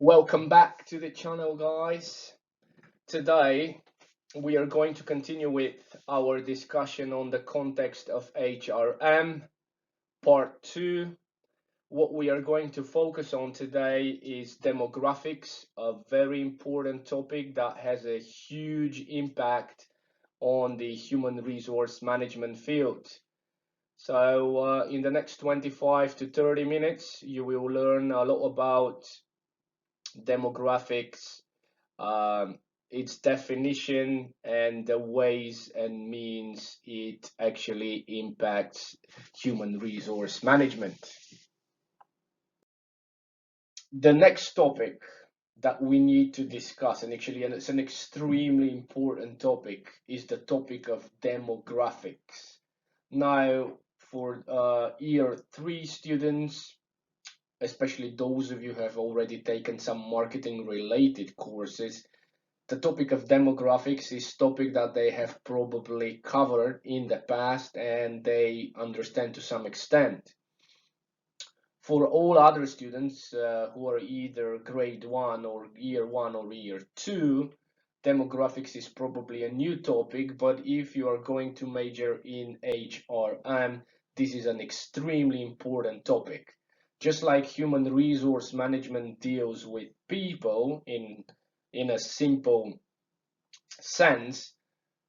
Welcome back to the channel, guys. Today we are going to continue with our discussion on the context of HRM, part 2. What we are going to focus on today is demographics, a very important topic that has a huge impact on the human resource management field. So in the next 25 to 30 minutes, you will learn a lot about demographics, its definition, and the ways and means it actually impacts human resource management. The next topic that we need to discuss, and it's an extremely important topic, is the topic of demographics. Now, for year 3 students, especially those of you who have already taken some marketing related courses, the topic of demographics is topic that they have probably covered in the past and they understand to some extent. For all other students who are either grade 1 or year 1 or year 2, demographics is probably a new topic, but if you are going to major in HRM, this is an extremely important topic. Just like human resource management deals with people in a simple sense,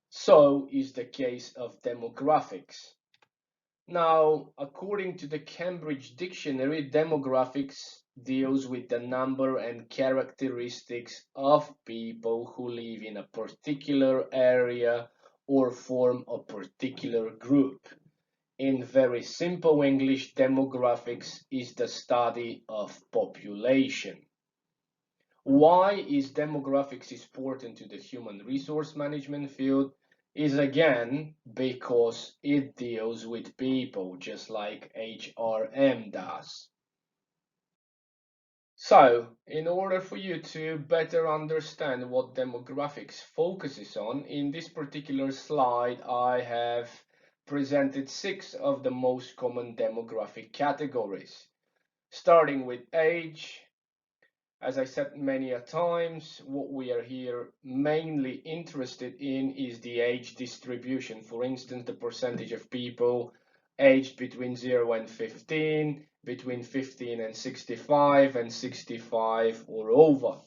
so is the case of demographics. Now, according to the Cambridge Dictionary, demographics deals with the number and characteristics of people who live in a particular area or form a particular group. In very simple English, demographics is the study of population. Why is demographics important to the human resource management field? Is again because it deals with people just like HRM does. So, in order for you to better understand what demographics focuses on, in this particular slide I have presented 6 of the most common demographic categories, starting with age. As I said many a times, what we are here mainly interested in is the age distribution. For instance, the percentage of people aged between 0 and 15, between 15 and 65, and 65 or over.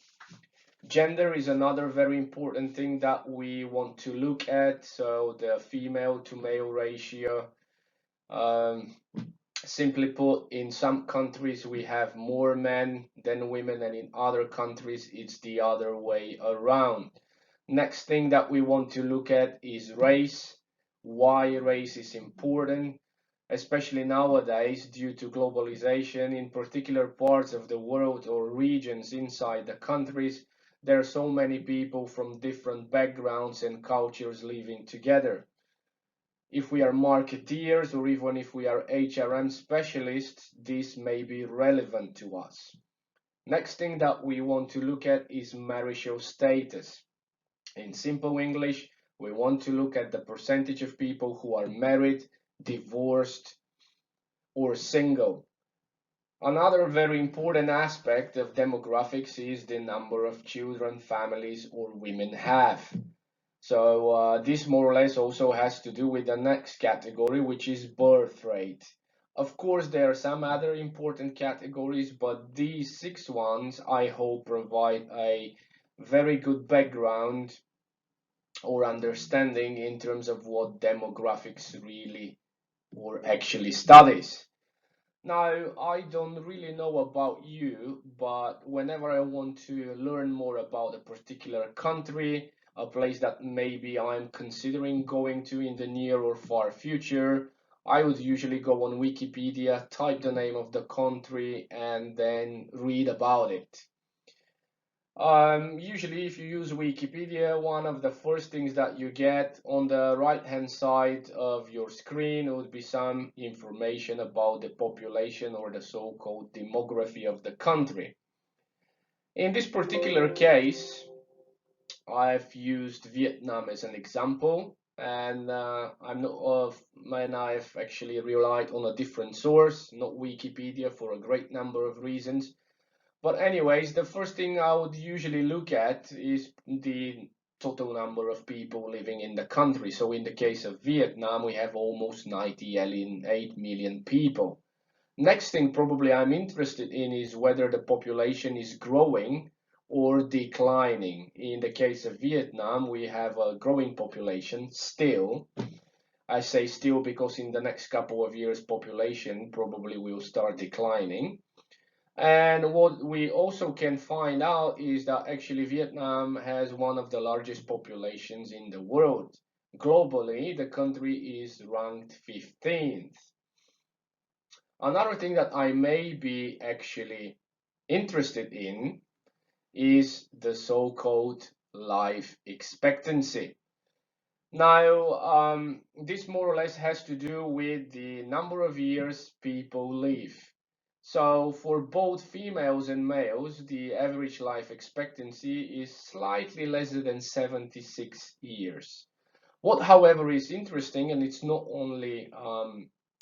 Gender is another very important thing that we want to look at, so the female to male ratio. Simply put, in some countries we have more men than women, and in other countries it's the other way around. Next thing that we want to look at is race. Why race is important, especially nowadays due to globalization. In particular parts of the world or regions inside the countries, there are so many people from different backgrounds and cultures living together. If we are marketeers or even if we are HRM specialists, this may be relevant to us. Next thing that we want to look at is marital status. In simple English, we want to look at the percentage of people who are married, divorced, or single. Another very important aspect of demographics is the number of children families or women have. So this more or less also has to do with the next category, which is birth rate. Of course, there are some other important categories, but these 6 ones I hope provide a very good background or understanding in terms of what demographics really or actually studies. Now, I don't really know about you, but whenever I want to learn more about a particular country, a place that maybe I'm considering going to in the near or far future, I would usually go on Wikipedia, type the name of the country, and then read about it. Usually, if you use Wikipedia, one of the first things that you get on the right-hand side of your screen would be some information about the population or the so-called demography of the country. In this particular case, I've used Vietnam as an example, and I've actually relied on a different source, not Wikipedia, for a great number of reasons. But anyways, the first thing I would usually look at is the total number of people living in the country. So in the case of Vietnam, we have almost 98 million people. Next thing probably I'm interested in is whether the population is growing or declining. In the case of Vietnam, we have a growing population still. I say still because in the next couple of years, population probably will start declining. And what we also can find out is that actually Vietnam has one of the largest populations in the world. Globally, the country is ranked 15th. Another thing that I may be actually interested in is the so-called life expectancy. Now, this more or less has to do with the number of years people live. So for both females and males, the average life expectancy is slightly less than 76 years. What, however, is interesting, and it's not only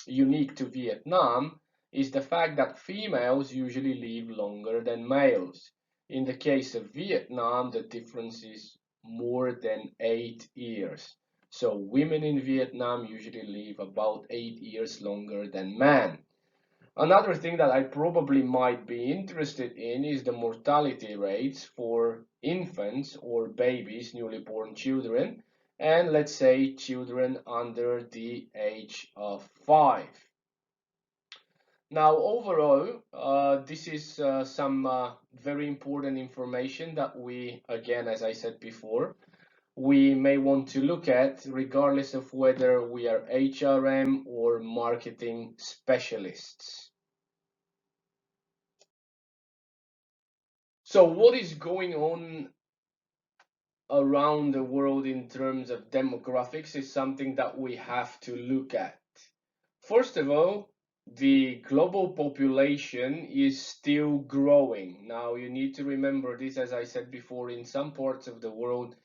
unique to Vietnam, is the fact that females usually live longer than males. In the case of Vietnam, the difference is more than 8 years. So women in Vietnam usually live about 8 years longer than men. Another thing that I probably might be interested in is the mortality rates for infants or babies, newly born children, and let's say children under the age of 5. Now, overall, this is some very important information that we, again, as I said before, we may want to look at regardless of whether we are HRM or marketing specialists. So what is going on around the world in terms of demographics is something that we have to look at. First of all, the global population is still growing. Now, you need to remember this, as I said before, in some parts of the world,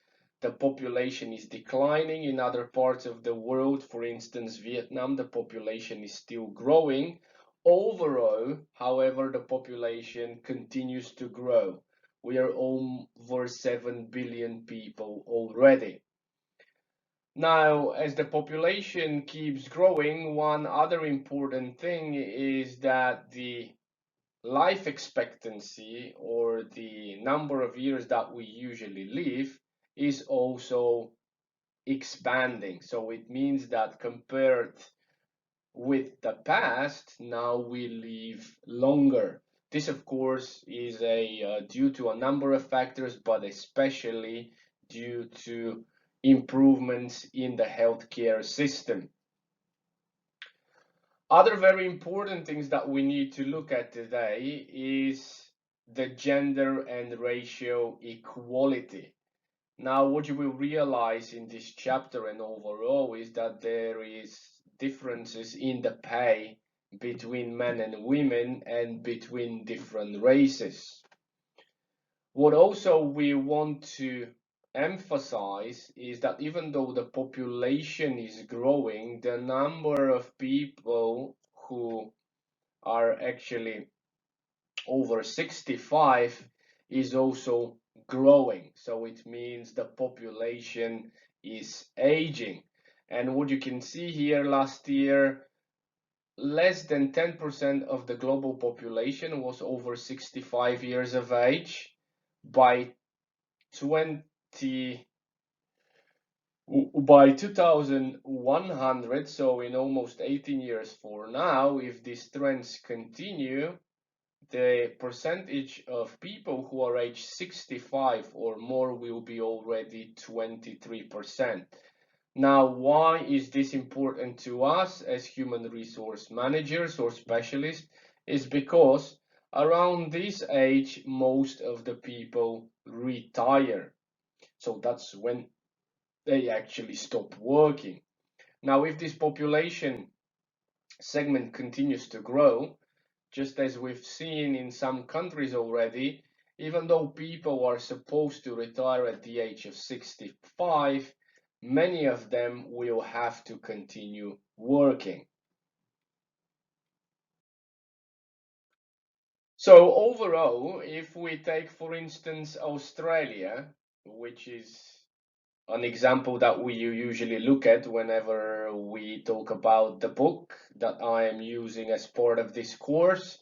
the population is declining. In other parts of the world, for instance, Vietnam, the population is still growing. Overall, however, the population continues to grow. We are over 7 billion people already. Now, as the population keeps growing, one other important thing is that the life expectancy or the number of years that we usually live is also expanding. So it means that compared with the past, now we live longer. This, of course, is due to a number of factors, but especially due to improvements in the healthcare system. Other very important things that we need to look at today is the gender and racial equality. Now, what you will realize in this chapter and overall is that there is differences in the pay between men and women and between different races. What also we want to emphasize is that even though the population is growing, the number of people who are actually over 65 is also growing. So it means the population is aging. And what you can see here last year, less than 10% of the global population was over 65 years of age. By 20 by 2100, so in almost 18 years for now, if these trends continue, the percentage of people who are age 65 or more will be already 23%. Now, why is this important to us as human resource managers or specialists? Is because around this age, most of the people retire. So that's when they actually stop working. Now, if this population segment continues to grow, just as we've seen in some countries already, even though people are supposed to retire at the age of 65, many of them will have to continue working. So overall, if we take, for instance, Australia, which is an example that we usually look at whenever we talk about the book that I am using as part of this course.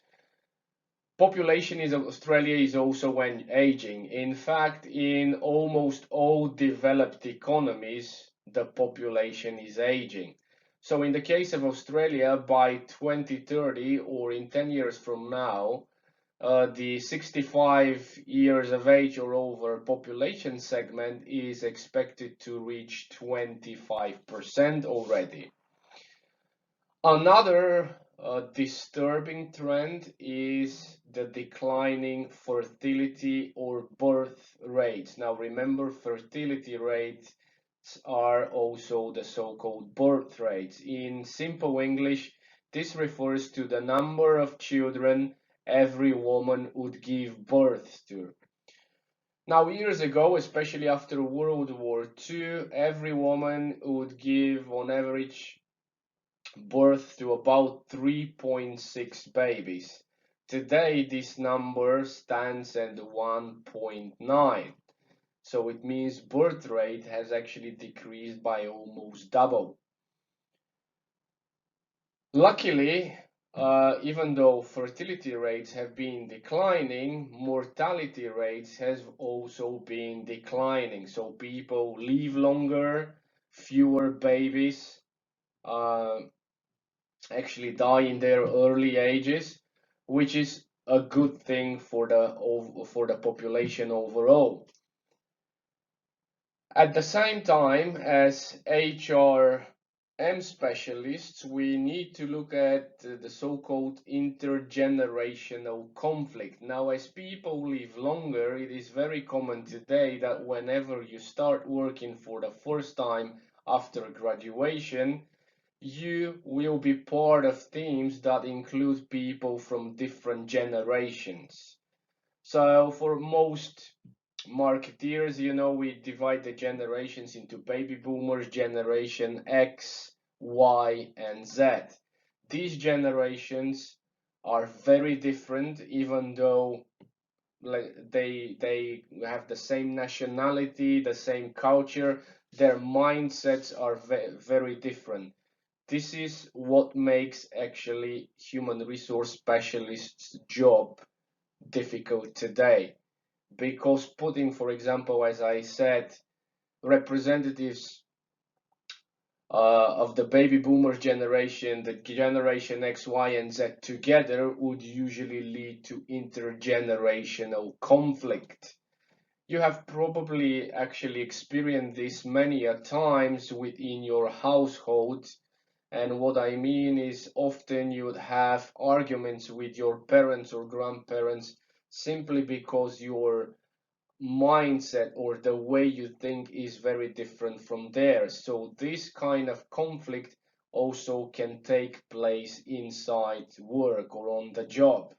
Population in Australia is also aging. In fact, in almost all developed economies, the population is aging. So in the case of Australia, by 2030 or in 10 years from now, the 65 years of age or over population segment is expected to reach 25% already. Another disturbing trend is the declining fertility or birth rates. Now remember, fertility rates are also the so-called birth rates. In simple English, this refers to the number of children every woman would give birth to. Now, years ago, especially after World War II, every woman would give on average birth to about 3.6 babies. Today, this number stands at 1.9. So it means birth rate has actually decreased by almost double. Luckily, even though fertility rates have been declining, mortality rates have also been declining. So people live longer, fewer babies actually die in their early ages, which is a good thing for the population overall. At the same time, as HRM specialists, we need to look at the so-called intergenerational conflict. Now, as people live longer, it is very common today that whenever you start working for the first time after graduation, you will be part of teams that include people from different generations. So for most marketeers, we divide the generations into baby boomers, generation X, Y, and Z. These generations are very different, even though they have the same nationality, the same culture. Their mindsets are very different. This is what makes actually human resource specialists' job difficult today, because putting, for example, as I said, representatives of the baby boomers generation, the generation X, Y, and Z together would usually lead to intergenerational conflict. You have probably actually experienced this many a times within your household. And what I mean is often you would have arguments with your parents or grandparents simply because your mindset or the way you think is very different from theirs. So this kind of conflict also can take place inside work or on the job.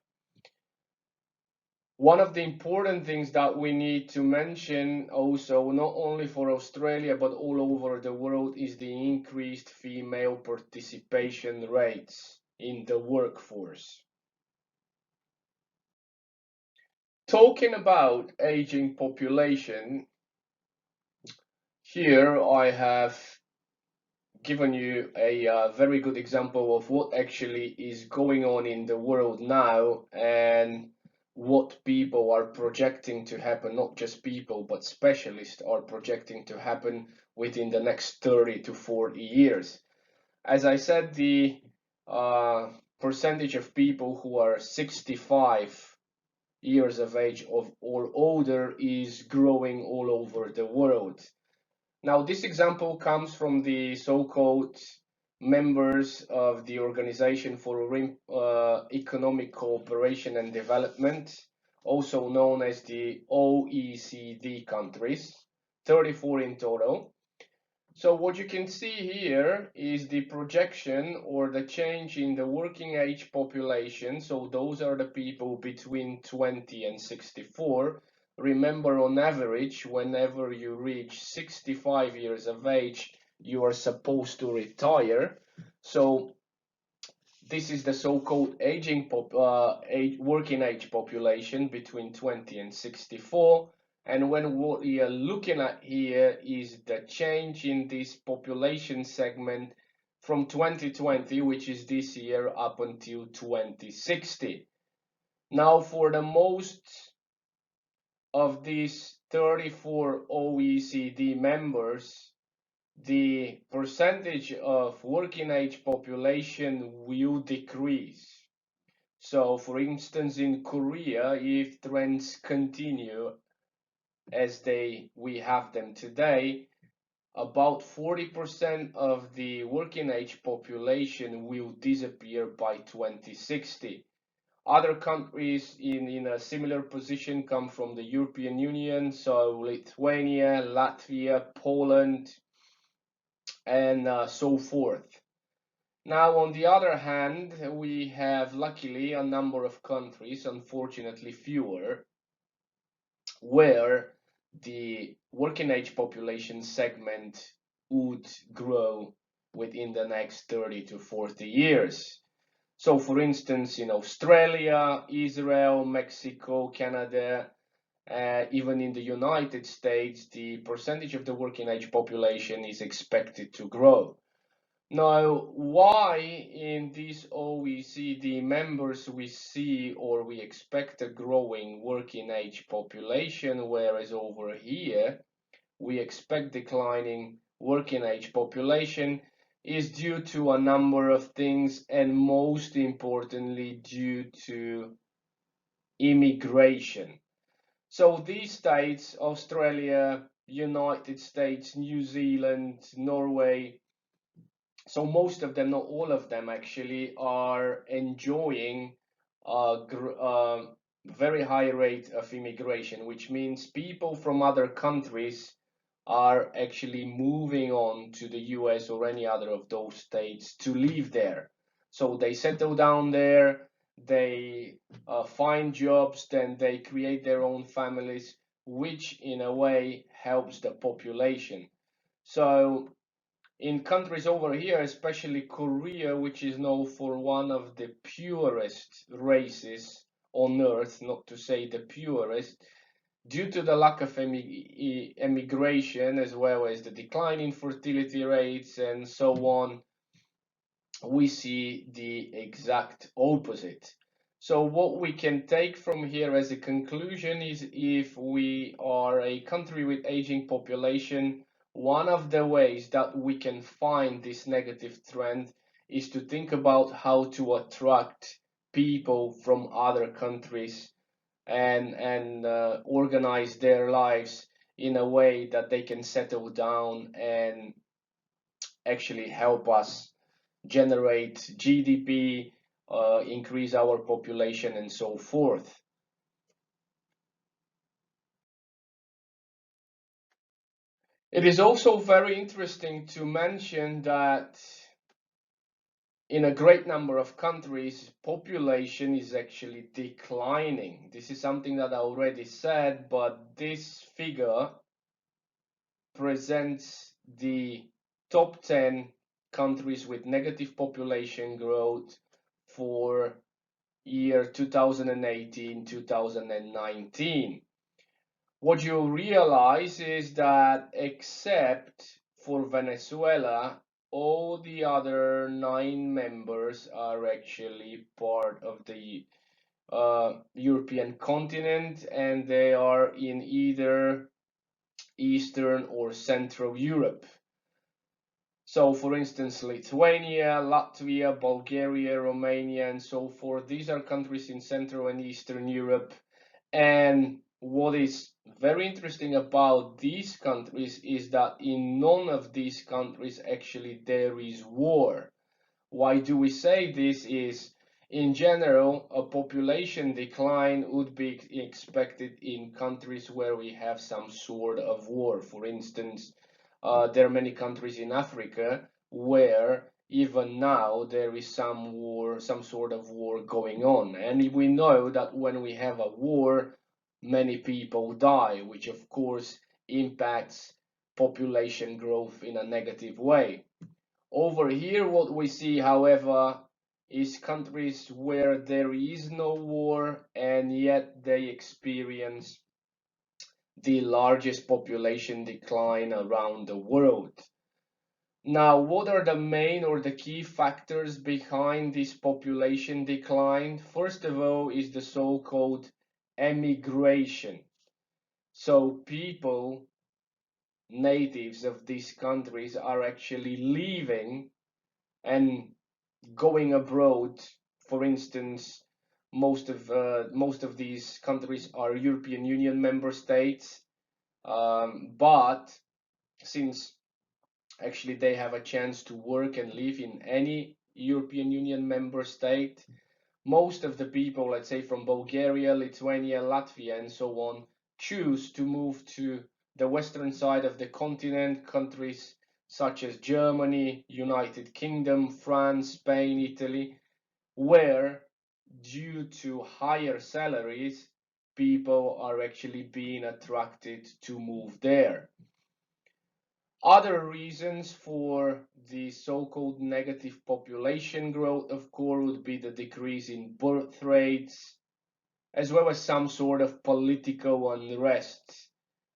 One of the important things that we need to mention also, not only for Australia but all over the world, is the increased female participation rates in the workforce. Talking about aging population, here I have given you a very good example of what actually is going on in the world now and what people are projecting to happen, not just people, but specialists are projecting to happen within the next 30 to 40 years. As I said, the percentage of people who are 65 years of age or older is growing all over the world. Now, this example comes from the so-called members of the Organization for Economic Cooperation and Development, also known as the OECD countries, 34 in total. So what you can see here is the projection or the change in the working age population. So those are the people between 20 and 64. Remember, on average, whenever you reach 65 years of age, you are supposed to retire. So this is the so-called working age population between 20 and 64. And when what we are looking at here is the change in this population segment from 2020, which is this year, up until 2060. Now, for the most of these 34 OECD members, the percentage of working age population will decrease. So, for instance, in Korea, if trends continue as we have them today, about 40% of the working age population will disappear by 2060. Other countries in a similar position come from the European Union, so Lithuania, Latvia, Poland, and so forth. Now, on the other hand, we have luckily a number of countries, unfortunately fewer, where the working age population segment would grow within the next 30 to 40 years. So, for instance, in Australia, Israel, Mexico, Canada, even in the United States, the percentage of the working age population is expected to grow. Now, why in these OECD members we see or we expect a growing working age population, whereas over here we expect declining working age population, is due to a number of things, and most importantly due to immigration. So these states, Australia, United States, New Zealand, Norway, so most of them, not all of them actually, are enjoying a very high rate of immigration, which means people from other countries are actually moving on to the US or any other of those states to live there. So they settle down there, they find jobs, then they create their own families, which in a way helps the population. So in countries over here, especially Korea, which is known for one of the purest races on earth, not to say the purest, due to the lack of emigration as well as the decline in fertility rates and so on, we see the exact opposite. So what we can take from here as a conclusion is, if we are a country with aging population, one of the ways that we can find this negative trend is to think about how to attract people from other countries and organize their lives in a way that they can settle down and actually help us generate GDP, increase our population, and so forth. It is also very interesting to mention that in a great number of countries, population is actually declining. This is something that I already said, but this figure presents the top 10 countries with negative population growth for year 2018-2019. What you realize is that except for Venezuela, all the other 9 members are actually part of the European continent, and they are in either Eastern or Central Europe. So, for instance, Lithuania, Latvia, Bulgaria, Romania, and so forth, these are countries in Central and Eastern Europe. And what is very interesting about these countries is that in none of these countries actually there is war. Why do we say this? Is in general, a population decline would be expected in countries where we have some sort of war. For instance, there are many countries in Africa where even now there is some war, some sort of war going on. And we know that when we have a war, many people die, which of course impacts population growth in a negative way. Over here, what we see, however, is countries where there is no war and yet they experience the largest population decline around the world. Now, what are the main or the key factors behind this population decline? First of all is the so-called emigration. So people, natives of these countries are actually leaving and going abroad. For instance, most of these countries are European Union member states, but since actually they have a chance to work and live in any European Union member state, most of the people, let's say from Bulgaria, Lithuania, Latvia, and so on, choose to move to the western side of the continent, countries such as Germany, United Kingdom, France, Spain, Italy, where, due to higher salaries, people are actually being attracted to move there. Other reasons for the so-called negative population growth, of course, would be the decrease in birth rates, as well as some sort of political unrest.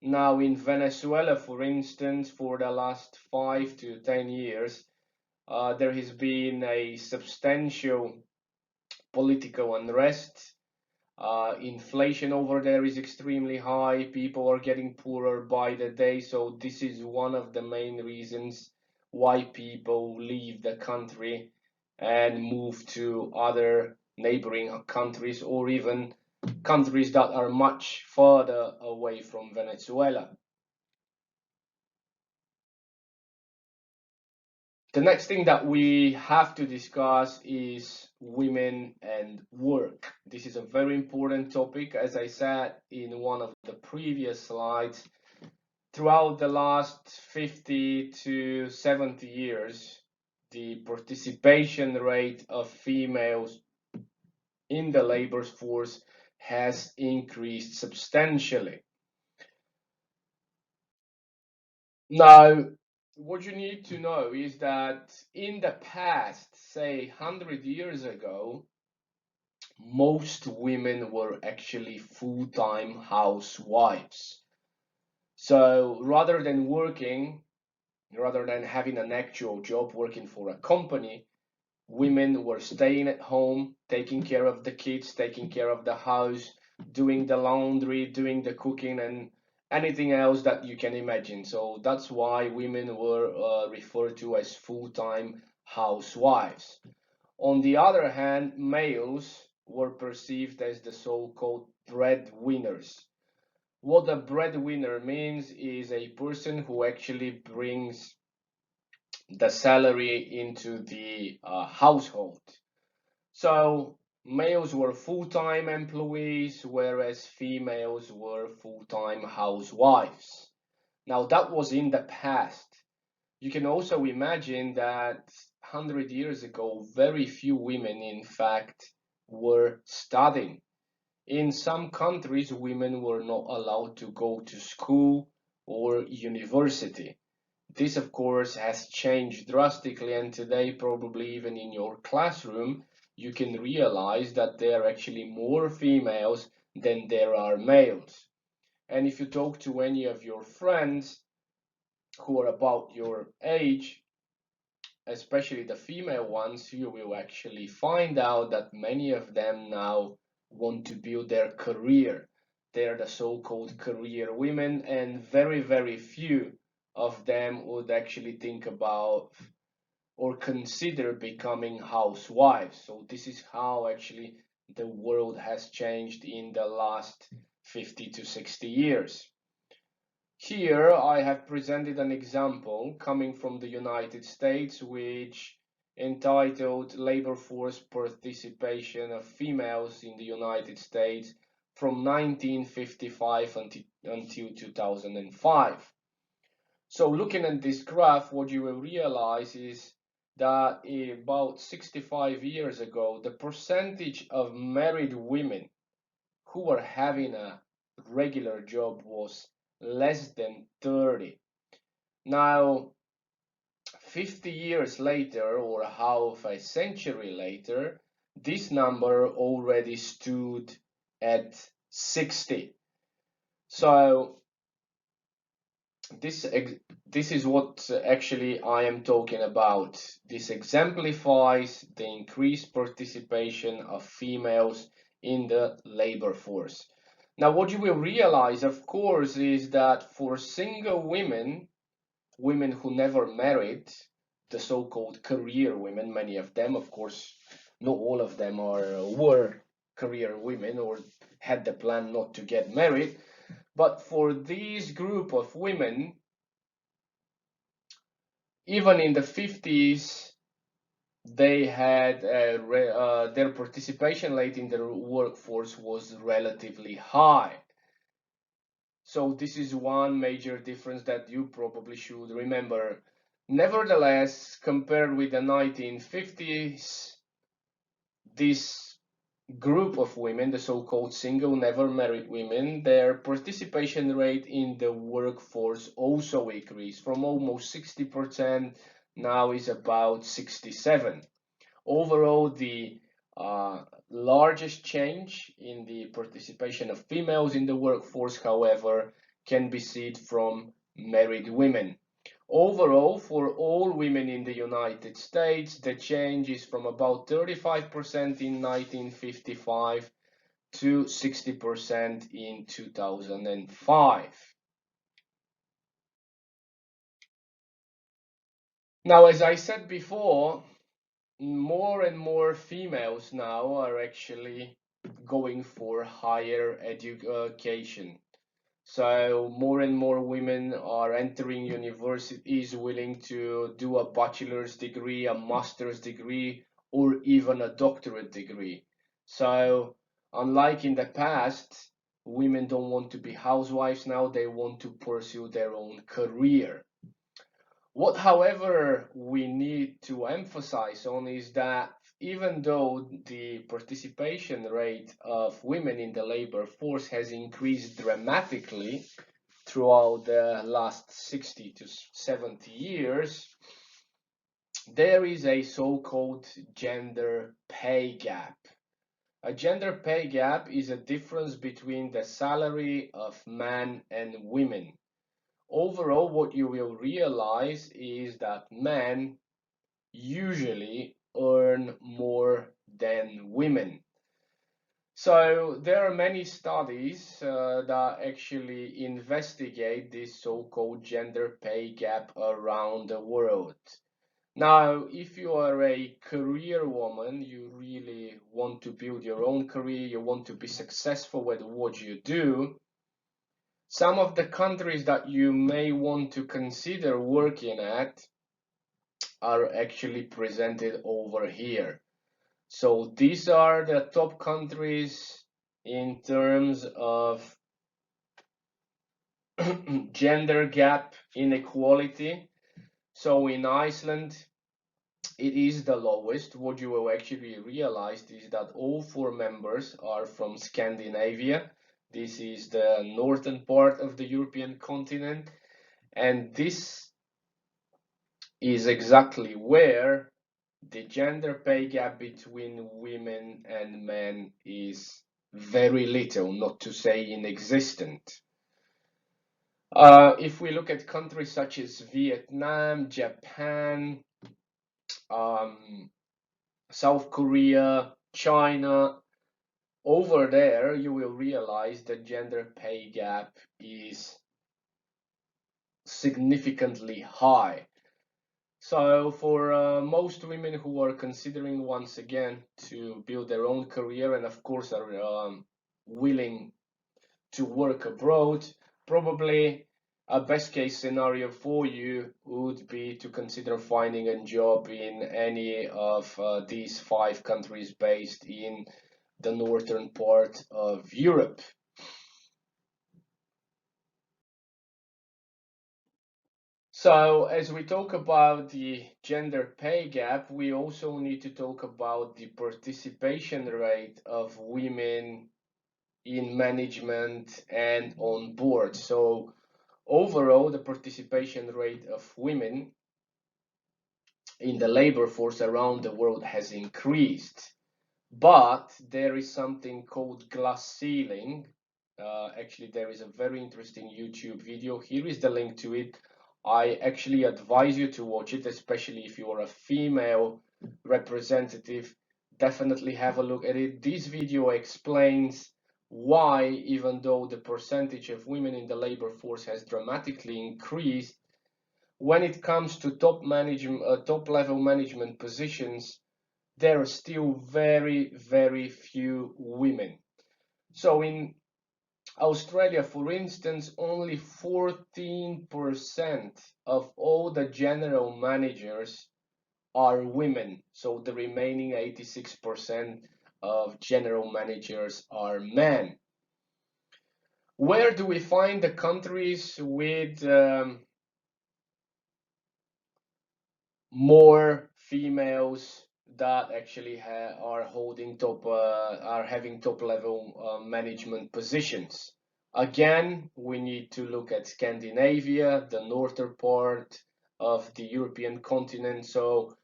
Now, in Venezuela, for instance, for the last 5 to 10 years, there has been a substantial political unrest. Inflation over there is extremely high. People are getting poorer by the day. So this is one of the main reasons why people leave the country and move to other neighboring countries or even countries that are much further away from Venezuela. The next thing that we have to discuss is women and work. This is a very important topic. As I said in one of the previous slides, throughout the last 50 to 70 years, the participation rate of females in the labor force has increased substantially. Now, what you need to know is that in the past, say 100 years ago, most women were actually full-time housewives. So rather than having an actual job working for a company, women were staying at home, taking care of the kids, taking care of the house, doing the laundry, doing the cooking, and anything else that you can imagine. So that's why women were referred to as full-time housewives. On the other hand, males were perceived as the so-called breadwinners. What a breadwinner means is a person who actually brings the salary into the household. So males were full-time employees, whereas females were full-time housewives. Now that was in the past. You can also imagine that 100 years ago, very few women, in fact, were studying. In some countries, women were not allowed to go to school or university. This, of course, has changed drastically, and today, probably even in your classroom, you can realize that there are actually more females than there are males. And if you talk to any of your friends who are about your age, especially the female ones, you will actually find out that many of them now want to build their career. They're the so-called career women, and very, very few of them would actually think about or consider becoming housewives. So this is how actually the world has changed in the last 50 to 60 years. Here I have presented an example coming from the United States, which entitled Labor Force Participation of Females in the United States from 1955 until 2005. So looking at this graph, what you will realize is that about 65 years ago, the percentage of married women who were having a regular job was less than 30. Now, 50 years later or half a century later, this number already stood at 60. So this this is what actually I am talking about. This exemplifies the increased participation of females in the labor force. Now, what you will realize, of course, is that for single women, women who never married, the so-called career women, many of them, of course, not all of them were career women or had the plan not to get married, but for this group of women, even in the 50s, they had their participation rate in the workforce was relatively high. So this is one major difference that you probably should remember. Nevertheless, compared with the 1950s, this group of women, the so-called single, never married women, their participation rate in the workforce also increased from almost 60%, now is about 67. Overall, the largest change in the participation of females in the workforce, however, can be seen from married women. Overall, for all women in the United States, the change is from about 35% in 1955 to 60% in 2005. Now, as I said before, more and more females now are actually going for higher education. So more and more women are entering universities willing to do a bachelor's degree, a master's degree, or even a doctorate degree. So unlike in the past, women don't want to be housewives now, they want to pursue their own career. What, however, we need to emphasize on is that even though the participation rate of women in the labor force has increased dramatically throughout the last 60 to 70 years, there is a so-called gender pay gap. A gender pay gap is a difference between the salary of men and women. Overall, what you will realize is that men usually earn more than women. So there are many studies that actually investigate this so-called gender pay gap around the world. Now, if you are a career woman, you really want to build your own career, you want to be successful with what you do, some of the countries that you may want to consider working at are actually presented over here. So these are the top countries in terms of gender gap inequality. So in Iceland, it is the lowest. What you will actually realize is that all four members are from Scandinavia. This is the northern part of the European continent. And this is exactly where the gender pay gap between women and men is very little, not to say inexistent. If we look at countries such as Vietnam, Japan, um, South Korea, China, over there you will realize the gender pay gap is significantly high. So for most women who are considering once again to build their own career and of course are willing to work abroad, probably a best case scenario for you would be to consider finding a job in any of these 5 countries based in the northern part of Europe. So as we talk about the gender pay gap, we also need to talk about the participation rate of women in management and on board. So overall, the participation rate of women in the labor force around the world has increased. But there is something called glass ceiling. Actually, there is a very interesting YouTube video. Here is the link to it. I actually advise you to watch it, especially if you are a female representative. Definitely have a look at it. This video explains why, even though the percentage of women in the labor force has dramatically increased, when it comes to top level management positions, there are still very, very few women. So in Australia, for instance, only 14% of all the general managers are women. So the remaining 86% of general managers are men. Where do we find the countries with more females that actually are holding are having top level management positions? Again, we need to look at Scandinavia, the northern part of the European continent. So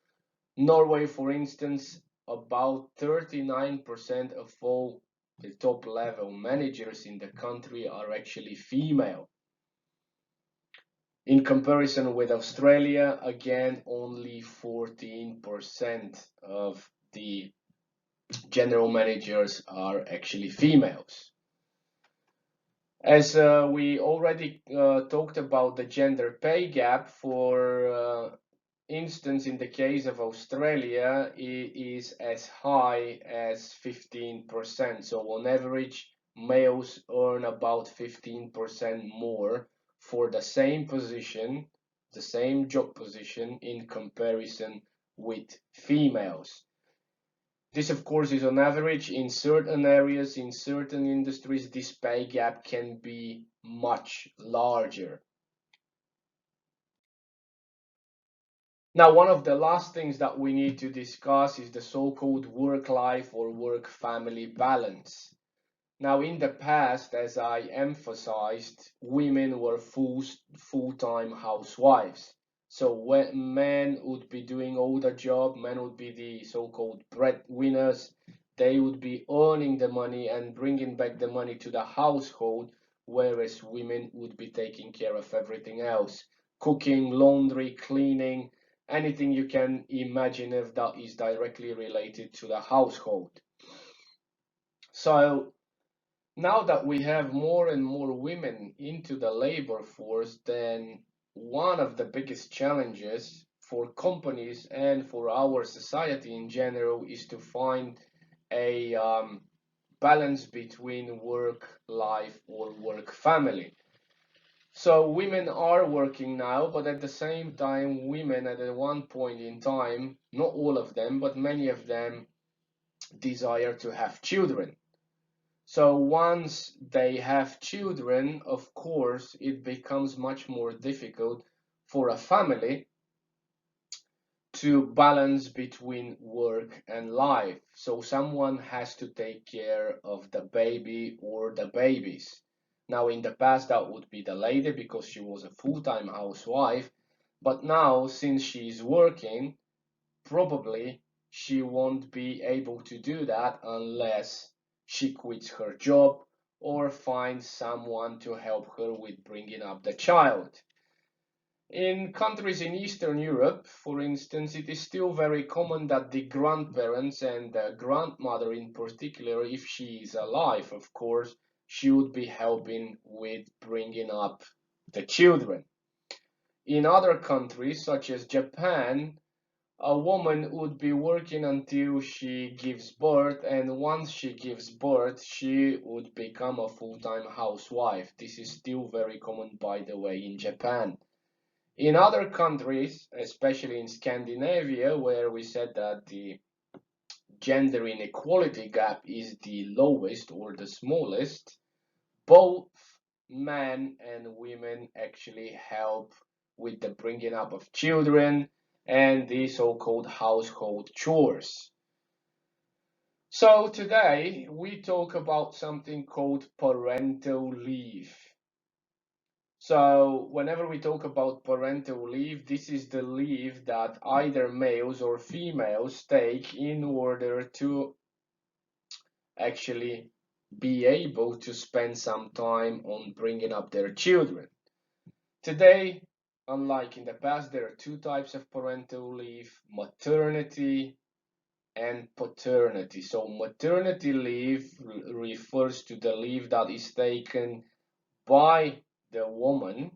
Norway, for instance, about 39% of all the top level managers in the country are actually female. In comparison with Australia, again, only 14% of the general managers are actually females. As we already talked about the gender pay gap, for instance, in the case of Australia, it is as high as 15%. So on average, males earn about 15% more for the same position, the same job position in comparison with females. This, of course, is on average. In certain areas, in certain industries, this pay gap can be much larger. Now, one of the last things that we need to discuss is the so-called work-life or work-family balance. Now, in the past, as I emphasized, women were full-time housewives. So when men would be doing all the job, men would be the so-called breadwinners. They would be earning the money and bringing back the money to the household, whereas women would be taking care of everything else, cooking, laundry, cleaning, anything you can imagine if that is directly related to the household. So now that we have more and more women into the labor force, then one of the biggest challenges for companies and for our society in general is to find a balance between work life or work family. So women are working now, but at the same time, women at one point in time, not all of them, but many of them desire to have children. So once they have children, of course, it becomes much more difficult for a family to balance between work and life. So someone has to take care of the baby or the babies. Now, in the past, that would be the lady because she was a full-time housewife. But now, since she's working, probably she won't be able to do that unless she quits her job or finds someone to help her with bringing up the child. In countries in Eastern Europe, for instance, it is still very common that the grandparents and the grandmother in particular, if she is alive, of course, she would be helping with bringing up the children. In other countries, such as Japan, a woman would be working until she gives birth, and once she gives birth, she would become a full-time housewife. This is still very common, by the way, in Japan. In other countries, especially in Scandinavia, where we said that the gender inequality gap is the lowest or the smallest, both men and women actually help with the bringing up of children and the so-called household chores. So today we talk about something called parental leave. So whenever we talk about parental leave, this is the leave that either males or females take in order to actually be able to spend some time on bringing up their children. Today, unlike in the past, there are two types of parental leave: maternity and paternity. So maternity leave refers to the leave that is taken by the woman,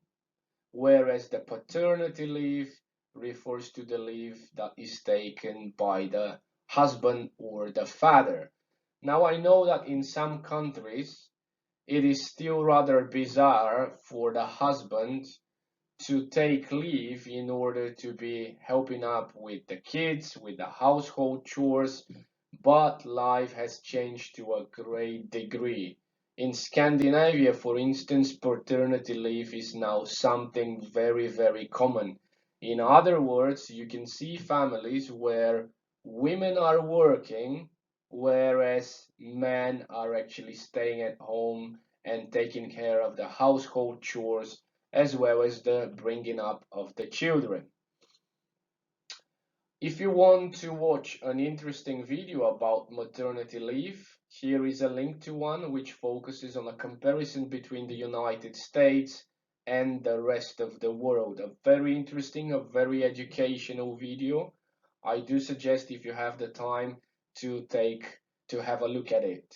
whereas the paternity leave refers to the leave that is taken by the husband or the father. Now, I know that in some countries it is still rather bizarre for the husband to take leave in order to be helping up with the kids, with the household chores, but life has changed to a great degree. In Scandinavia, for instance, paternity leave is now something very, very common. In other words, you can see families where women are working, whereas men are actually staying at home and taking care of the household chores as well as the bringing up of the children. If you want to watch an interesting video about maternity leave, here is a link to one which focuses on a comparison between the United States and the rest of the world. A very interesting, a very educational video. I do suggest, if you have the time, to have a look at it.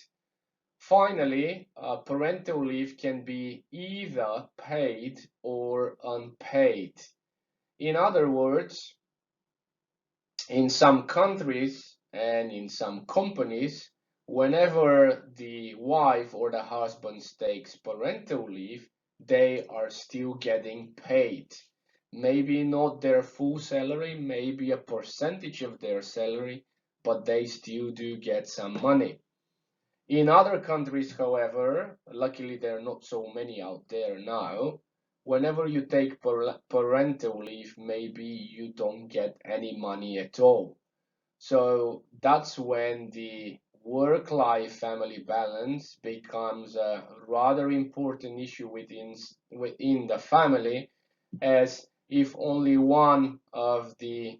Finally, parental leave can be either paid or unpaid. In other words, in some countries and in some companies, whenever the wife or the husband takes parental leave, they are still getting paid. Maybe not their full salary, maybe a percentage of their salary, but they still do get some money. In other countries, however, luckily there are not so many out there now, whenever you take parental leave, maybe you don't get any money at all. So that's when the work-life family balance becomes a rather important issue within the family, as if only one of the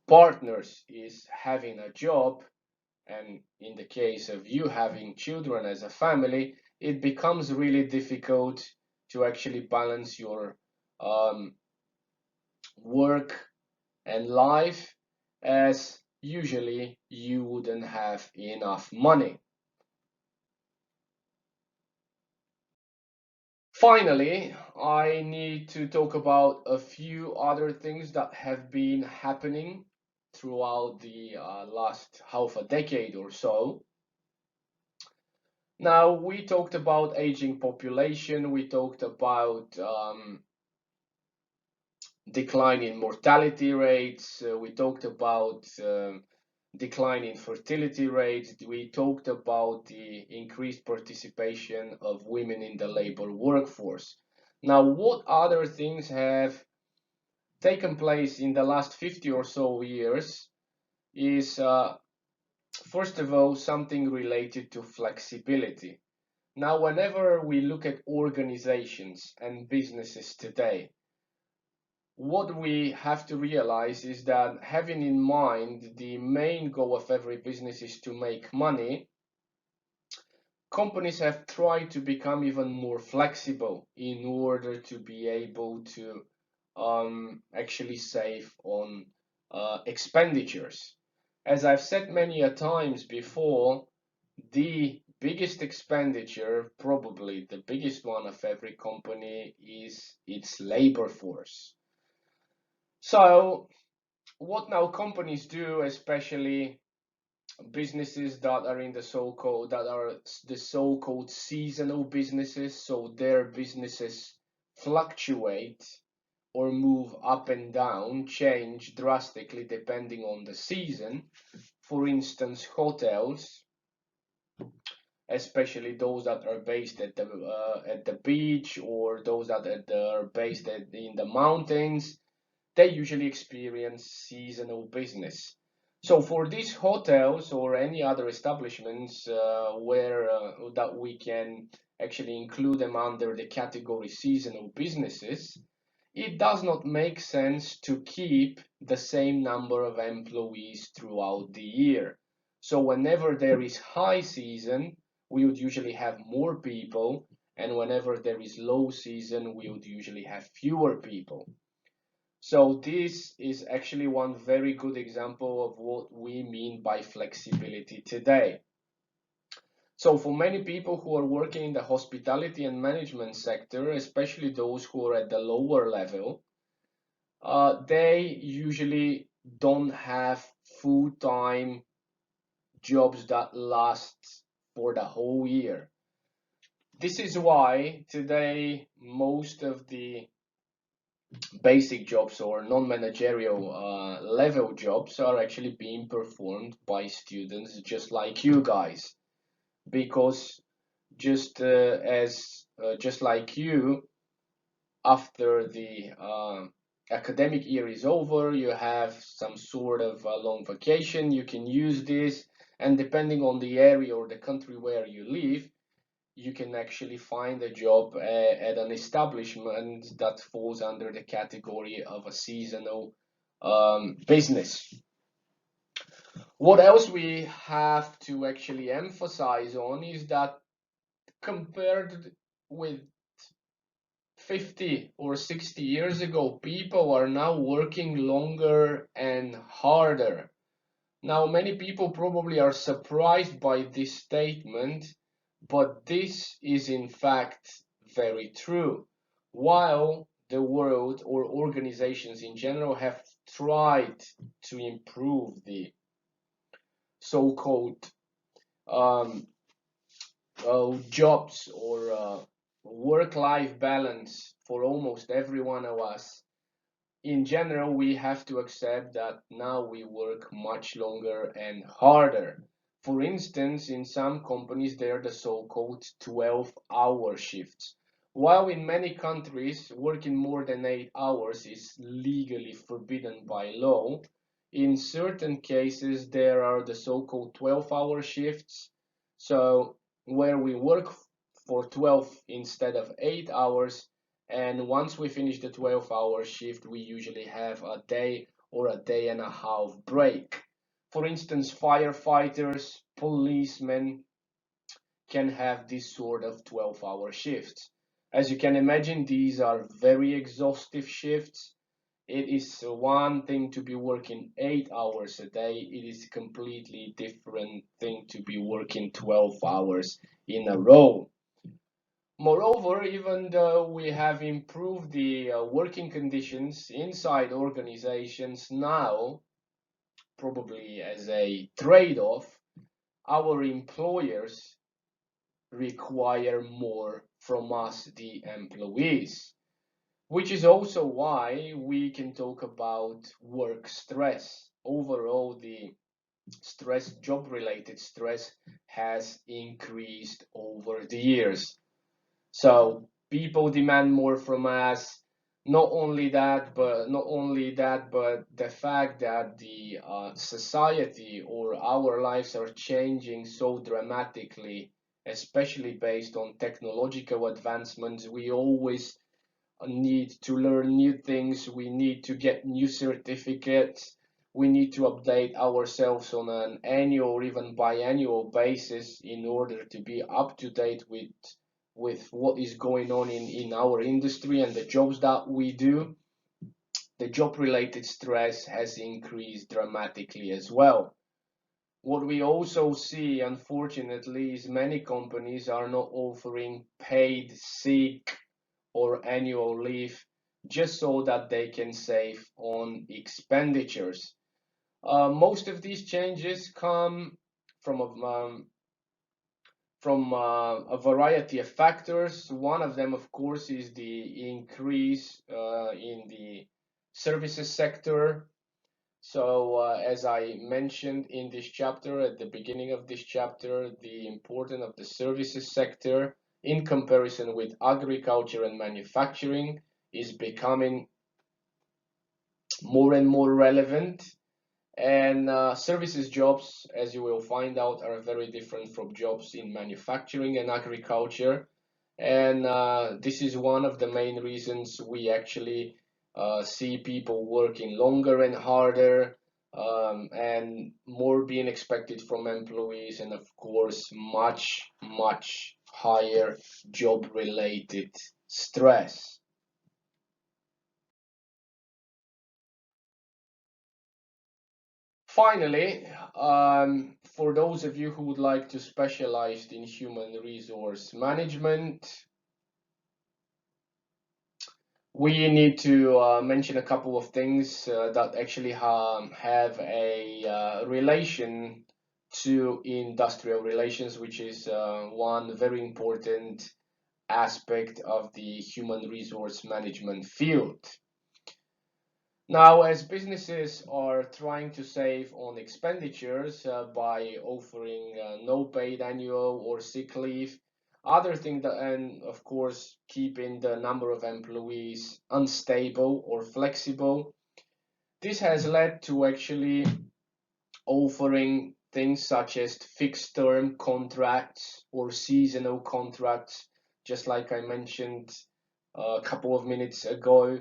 partners is having a job, and in the case of you having children as a family, it becomes really difficult to actually balance your work and life, as usually you wouldn't have enough money. Finally, I need to talk about a few other things that have been happening throughout the last half a decade or so. Now, we talked about aging population, we talked about decline in mortality rates, we talked about decline in fertility rates, we talked about the increased participation of women in the labor workforce. Now, what other things have taken place in the last 50 or so years is, first of all, something related to flexibility. Now, whenever we look at organizations and businesses today, what we have to realize is that, having in mind the main goal of every business is to make money, companies have tried to become even more flexible in order to be able to actually save on expenditures. As I've said many a times before, the biggest expenditure, probably the biggest one of every company, is its labor force. So what now companies do, especially businesses that are in the so-called seasonal businesses, so their businesses fluctuate or move up and down, change drastically depending on the season. For instance, hotels, especially those that are based at the beach, or those that are based in the mountains, they usually experience seasonal business. So for these hotels or any other establishments where that we can actually include them under the category seasonal businesses, it does not make sense to keep the same number of employees throughout the year. So whenever there is high season, we would usually have more people, and whenever there is low season, we would usually have fewer people. So this is actually one very good example of what we mean by flexibility today. So for many people who are working in the hospitality and management sector, especially those who are at the lower level, they usually don't have full-time jobs that last for the whole year. This is why today most of the basic jobs or non-managerial level jobs are actually being performed by students just like you guys, because just like you, after the academic year is over, you have some sort of long vacation. You can use this, and depending on the area or the country where you live, you can actually find a job at an establishment that falls under the category of a seasonal business. What else we have to actually emphasize on is that compared with 50 or 60 years ago, people are now working longer and harder. Now, many people probably are surprised by this statement, but this is in fact very true. While the world or organizations in general have tried to improve the so-called um, jobs or work-life balance for almost every one of us, in general, we have to accept that now we work much longer and harder. For instance, in some companies, there are the so-called 12-hour shifts. While in many countries, working more than 8 hours is legally forbidden by law, in certain cases, there are the so-called 12-hour shifts. So, where we work for 12 instead of 8 hours, and once we finish the 12-hour shift, we usually have a day or a day and a half break. For instance, firefighters, policemen can have this sort of 12-hour shifts. As you can imagine, these are very exhaustive shifts. It is one thing to be working 8 hours a day. It is a completely different thing to be working 12 hours in a row. Moreover, even though we have improved the working conditions inside organizations now, probably as a trade-off, our employers require more from us, the employees, which is also why we can talk about work stress. Overall, the stress, job-related stress, has increased over the years. So people demand more from us. Not only that, but the fact that the society or our lives are changing so dramatically, especially based on technological advancements. We always need to learn new things. We need to get new certificates. We need to update ourselves on an annual or even biannual basis in order to be up to date with what is going on in our industry and the jobs that we do. The job related stress has increased dramatically as well. What we also see, unfortunately, is many companies are not offering paid sick or annual leave just so that they can save on expenditures. Most of these changes come from a variety of factors. One of them, of course, is the increase in the services sector. So, as I mentioned in this chapter, at the beginning of this chapter, the importance of the services sector in comparison with agriculture and manufacturing is becoming more and more relevant. And services jobs, as you will find out, are very different from jobs in manufacturing and agriculture. And this is one of the main reasons we actually see people working longer and harder, and more being expected from employees, and of course, much higher job-related stress. Finally, for those of you who would like to specialize in human resource management, we need to mention a couple of things that actually have a relation to industrial relations, which is one very important aspect of the human resource management field. Now, as businesses are trying to save on expenditures by offering no paid annual or sick leave, other things that, and of course, keeping the number of employees unstable or flexible, this has led to actually offering things such as fixed term contracts or seasonal contracts, just like I mentioned a couple of minutes ago.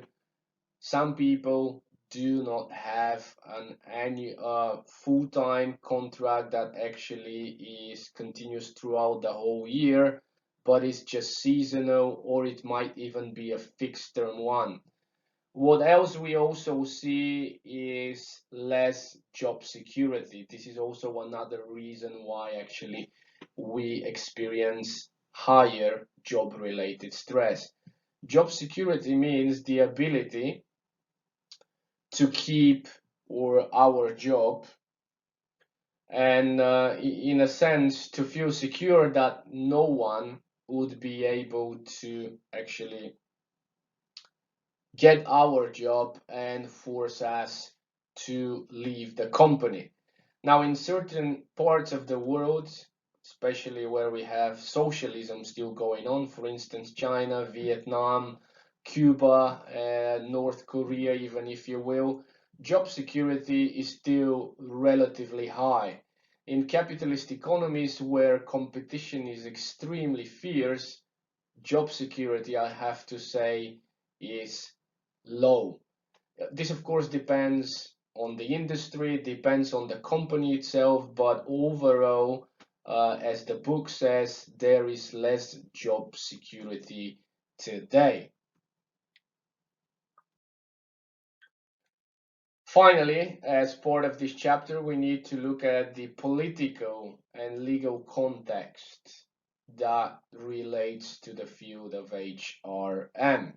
Some people do not have an annual full-time contract that actually is continuous throughout the whole year, but it's just seasonal, or it might even be a fixed term one. What else we also see is less job security. This is also another reason why actually we experience higher job-related stress. Job security means the ability to keep our job, and in a sense to feel secure that no one would be able to actually get our job and force us to leave the company. Now, in certain parts of the world, especially where we have socialism still going on, for instance, China, Vietnam, Cuba, and North Korea, even if you will, job security is still relatively high. In capitalist economies where competition is extremely fierce, job security, I have to say, is low. This, of course, depends on the industry, depends on the company itself, but overall, as the book says, there is less job security today. Finally, as part of this chapter, we need to look at the political and legal context that relates to the field of HRM.